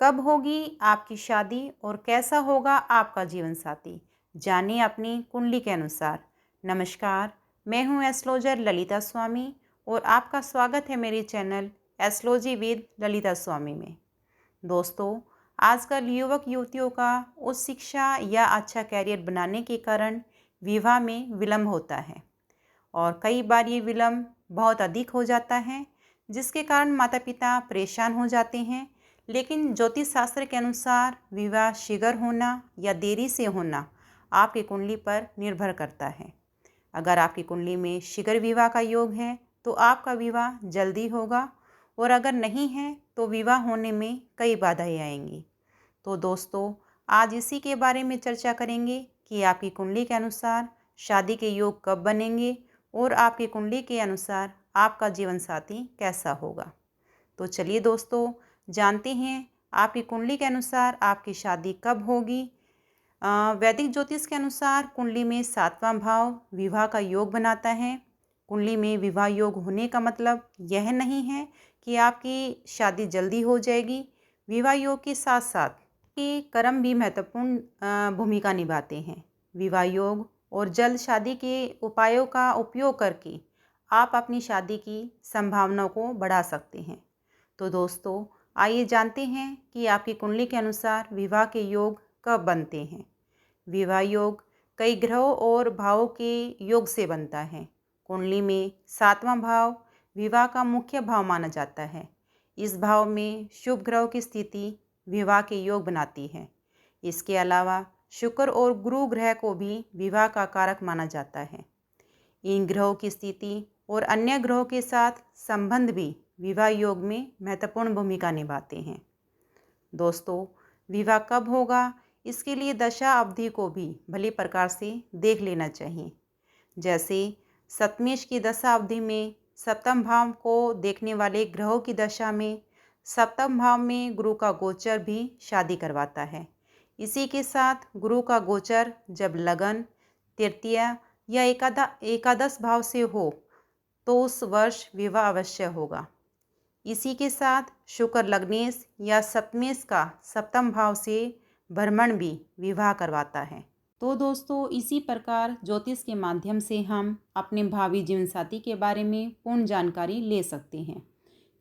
कब होगी आपकी शादी और कैसा होगा आपका जीवन साथी? जानिए अपनी कुंडली के अनुसार। नमस्कार, मैं हूं एस्ट्रोलॉजर ललिता स्वामी और आपका स्वागत है मेरे चैनल एस्ट्रोलॉजी विद ललिता स्वामी में। दोस्तों, आजकल युवक युवतियों का उच्च शिक्षा या अच्छा करियर बनाने के कारण विवाह में विलंब होता है और कई बार ये विलंब बहुत अधिक हो जाता है, जिसके कारण माता पिता परेशान हो जाते हैं। लेकिन ज्योतिष शास्त्र के अनुसार विवाह शीघ्र होना या देरी से होना आपकी कुंडली पर निर्भर करता है। अगर आपकी कुंडली में शीघ्र विवाह का योग है तो आपका विवाह जल्दी होगा, और अगर नहीं है तो विवाह होने में कई बाधाएं आएंगी। तो दोस्तों, आज इसी के बारे में चर्चा करेंगे कि आपकी कुंडली के अनुसार शादी के योग कब बनेंगे और आपकी कुंडली के अनुसार आपका जीवन साथी कैसा होगा। तो चलिए दोस्तों, जानते हैं आपकी कुंडली के अनुसार आपकी शादी कब होगी। वैदिक ज्योतिष के अनुसार कुंडली में 7वां भाव विवाह का योग बनाता है। कुंडली में विवाह योग होने का मतलब यह नहीं है कि आपकी शादी जल्दी हो जाएगी। विवाह योग के साथ साथ के कर्म भी महत्वपूर्ण भूमिका निभाते हैं। विवाह योग और जल्द शादी के उपायों का उपयोग करके आप अपनी शादी की संभावनाओं को बढ़ा सकते हैं। तो दोस्तों, आइए जानते हैं कि आपकी कुंडली के अनुसार विवाह के योग कब बनते हैं। विवाह योग कई ग्रहों और भावों के योग से बनता है। कुंडली में 7वां भाव विवाह का मुख्य भाव माना जाता है। इस भाव में शुभ ग्रहों की स्थिति विवाह के योग बनाती है। इसके अलावा शुक्र और गुरु ग्रह को भी विवाह का कारक माना जाता है। इन ग्रहों की स्थिति और अन्य ग्रहों के साथ संबंध भी विवाह योग में महत्वपूर्ण भूमिका निभाते हैं। दोस्तों, विवाह कब होगा इसके लिए दशा अवधि को भी भली प्रकार से देख लेना चाहिए। जैसे सप्तमेश की दशा अवधि में सप्तम भाव को देखने वाले ग्रहों की दशा में सप्तम भाव में गुरु का गोचर भी शादी करवाता है। इसी के साथ गुरु का गोचर जब लगन, तृतीय या एकादश भाव से हो तो उस वर्ष विवाह अवश्य होगा। इसी के साथ शुक्र लग्नेश या सप्तमेश का सप्तम भाव से भ्रमण भी विवाह करवाता है। तो दोस्तों, इसी प्रकार ज्योतिष के माध्यम से हम अपने भावी जीवनसाथी के बारे में पूर्ण जानकारी ले सकते हैं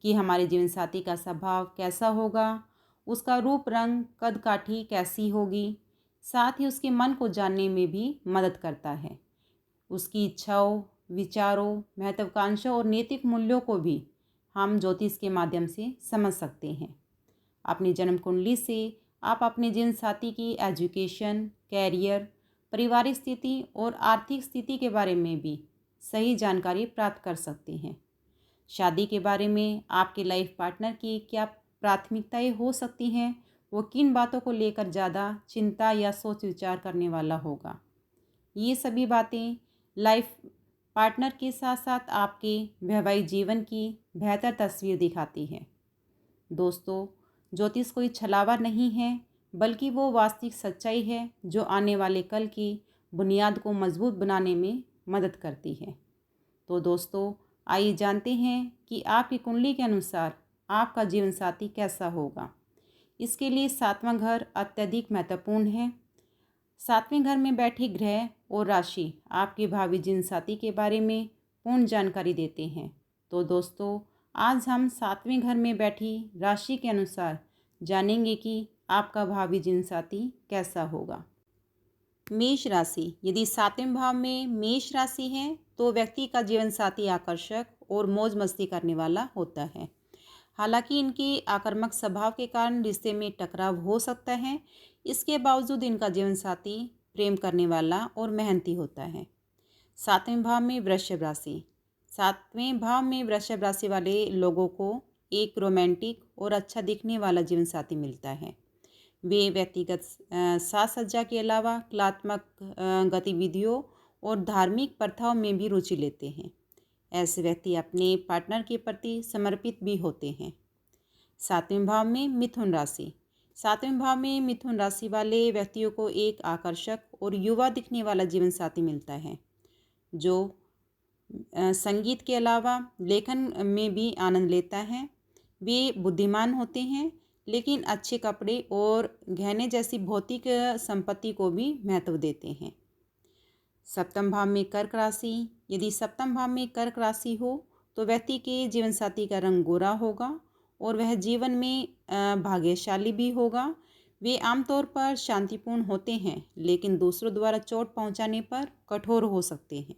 कि हमारे जीवनसाथी का स्वभाव कैसा होगा, उसका रूप रंग कद काठी कैसी होगी। साथ ही उसके मन को जानने में भी मदद करता है। उसकी इच्छाओं, विचारों, महत्वाकांक्षाओं और नैतिक मूल्यों को भी हम ज्योतिष के माध्यम से समझ सकते हैं। अपनी जन्म कुंडली से आप अपने जीवन साथी की एजुकेशन, कैरियर, पारिवारिक स्थिति और आर्थिक स्थिति के बारे में भी सही जानकारी प्राप्त कर सकते हैं। शादी के बारे में आपके लाइफ पार्टनर की क्या प्राथमिकताएं हो सकती हैं, वो किन बातों को लेकर ज़्यादा चिंता या सोच विचार करने वाला होगा। ये सभी बातें लाइफ पार्टनर के साथ साथ आपके वैवाहिक जीवन की बेहतर तस्वीर दिखाती है। दोस्तों, ज्योतिष कोई छलावा नहीं है, बल्कि वो वास्तविक सच्चाई है जो आने वाले कल की बुनियाद को मजबूत बनाने में मदद करती है। तो दोस्तों, आइए जानते हैं कि आपकी कुंडली के अनुसार आपका जीवन साथी कैसा होगा। इसके लिए 7वां घर अत्यधिक महत्वपूर्ण है। 7वें घर में बैठे ग्रह और राशि आपके भावी जीवनसाथी के बारे में पूर्ण जानकारी देते हैं। तो दोस्तों, आज हम 7वें घर में बैठी राशि के अनुसार जानेंगे कि आपका भावी जीवनसाथी कैसा होगा। मेष राशि, यदि 7वें भाव में मेष राशि है तो व्यक्ति का जीवनसाथी आकर्षक और मौज मस्ती करने वाला होता है। हालांकि इनके आक्रामक स्वभाव के कारण रिश्ते में टकराव हो सकता है। इसके बावजूद इनका जीवनसाथी प्रेम करने वाला और मेहनती होता है। 7वें भाव में वृषभ राशि, 7वें भाव में वृषभ राशि वाले लोगों को एक रोमांटिक और अच्छा दिखने वाला जीवनसाथी मिलता है। वे व्यक्तिगत साज सज्जा के अलावा कलात्मक गतिविधियों और धार्मिक प्रथाओं में भी रुचि लेते हैं। ऐसे व्यक्ति अपने पार्टनर के प्रति समर्पित भी होते हैं। 7वें भाव में मिथुन राशि, 7वें भाव में मिथुन राशि वाले व्यक्तियों को एक आकर्षक और युवा दिखने वाला जीवन साथी मिलता है, जो संगीत के अलावा लेखन में भी आनंद लेता है। वे बुद्धिमान होते हैं, लेकिन अच्छे कपड़े और गहने जैसी भौतिक संपत्ति को भी महत्व देते हैं। सप्तम भाव में कर्क राशि, यदि सप्तम भाव में कर्क राशि हो तो व्यक्ति के जीवन साथी का रंग गोरा होगा और वह जीवन में भाग्यशाली भी होगा। वे आमतौर पर शांतिपूर्ण होते हैं, लेकिन दूसरों द्वारा चोट पहुंचाने पर कठोर हो सकते हैं।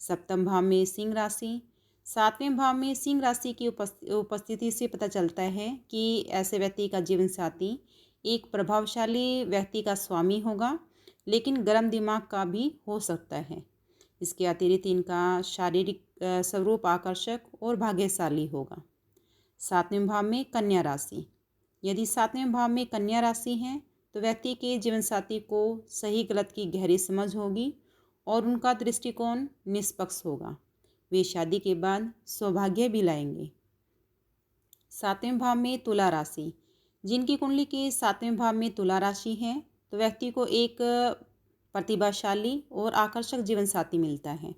सप्तम भाव में सिंह राशि, सातवें भाव में सिंह राशि की उपस्थिति से पता चलता है कि ऐसे व्यक्ति का जीवन साथी एक प्रभावशाली व्यक्ति का स्वामी होगा, लेकिन गर्म दिमाग का भी हो सकता है। इसके अतिरिक्त इनका शारीरिक स्वरूप आकर्षक और भाग्यशाली होगा। सातवें भाव में कन्या राशि, यदि सातवें भाव में कन्या राशि है तो व्यक्ति के जीवन साथी को सही गलत की गहरी समझ होगी और उनका दृष्टिकोण निष्पक्ष होगा। वे शादी के बाद सौभाग्य भी लाएंगे। सातवें भाव में तुला राशि, जिनकी कुंडली के सातवें भाव में तुला राशि है तो व्यक्ति को एक प्रतिभाशाली और आकर्षक जीवन साथी मिलता है।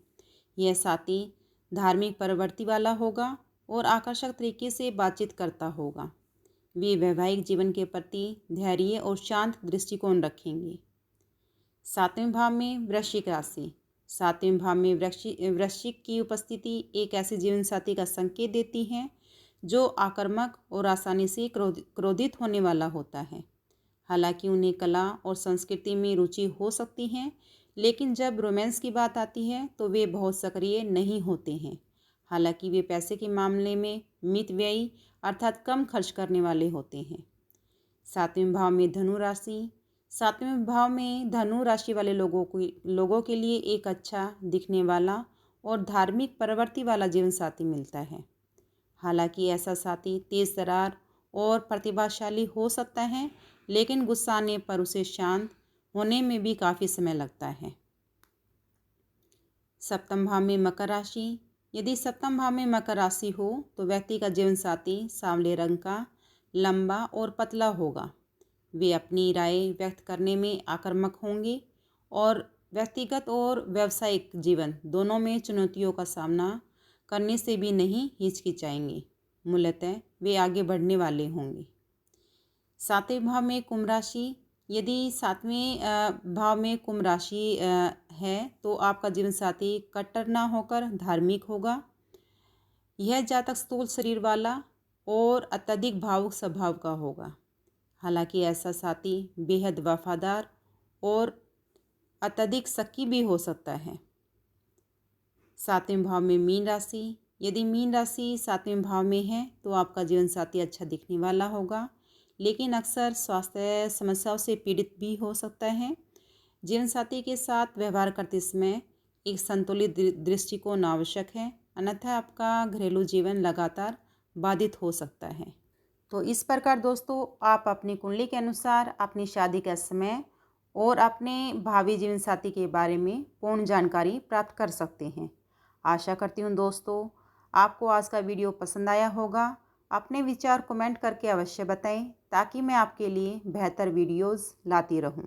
यह साथी धार्मिक प्रवृत्ति वाला होगा और आकर्षक तरीके से बातचीत करता होगा। वे वैवाहिक जीवन के प्रति धैर्य और शांत दृष्टिकोण रखेंगे। सातवें भाव में वृश्चिक राशि, सातवें भाव में वृश्चिक की उपस्थिति एक ऐसे जीवन साथी का संकेत देती है जो आक्रामक और आसानी से क्रोधित होने वाला होता है। हालांकि उन्हें कला और संस्कृति में रुचि हो सकती है, लेकिन जब रोमांस की बात आती है तो वे बहुत सक्रिय नहीं होते हैं। हालांकि वे पैसे के मामले में मितव्ययी अर्थात कम खर्च करने वाले होते हैं। सातवें भाव में धनु राशि, सातवें भाव में धनु राशि वाले लोगों के लिए एक अच्छा दिखने वाला और धार्मिक प्रवृत्ति वाला जीवन साथी मिलता है। हालांकि ऐसा साथी तेज तर्रार और प्रतिभाशाली हो सकता है, लेकिन गुस्सा आने पर उसे शांत होने में भी काफ़ी समय लगता है। सप्तम भाव में मकर राशि, यदि सप्तम भाव में मकर राशि हो तो व्यक्ति का जीवन साथी सांवले रंग का, लंबा और पतला होगा। वे अपनी राय व्यक्त करने में आक्रामक होंगे और व्यक्तिगत और व्यावसायिक जीवन दोनों में चुनौतियों का सामना करने से भी नहीं हिचकिचाएंगे। मूलतः वे आगे बढ़ने वाले होंगे। सातवें भाव में कुंभ राशि, यदि सातवें भाव में कुंभ राशि है तो आपका जीवन साथी कट्टर ना होकर धार्मिक होगा। यह जातक स्थूल शरीर वाला और अत्यधिक भावुक स्वभाव का होगा। हालांकि ऐसा साथी बेहद वफादार और अत्यधिक शक्की भी हो सकता है। सातवें भाव में मीन राशि, यदि मीन राशि सातवें भाव में है तो आपका जीवन साथी अच्छा दिखने वाला होगा, लेकिन अक्सर स्वास्थ्य समस्याओं से पीड़ित भी हो सकता है। जीवन साथी के साथ व्यवहार करते समय एक संतुलित दृष्टिकोण आवश्यक है, अन्यथा आपका घरेलू जीवन लगातार बाधित हो सकता है। तो इस प्रकार दोस्तों आप अपनी कुंडली के अनुसार अपनी शादी का समय और अपने भावी जीवन साथी के बारे में पूर्ण जानकारी प्राप्त कर सकते हैं। आशा करती हूँ दोस्तों आपको आज का वीडियो पसंद आया होगा। अपने विचार कमेंट करके अवश्य बताएं ताकि मैं आपके लिए बेहतर वीडियोस लाती रहूं।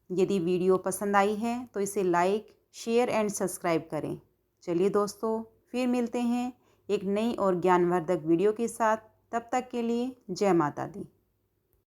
यदि वीडियो पसंद आई है तो इसे लाइक, शेयर एंड सब्सक्राइब करें। चलिए दोस्तों फिर मिलते हैं एक नई और ज्ञानवर्धक वीडियो के साथ। तब तक के लिए जय माता दी।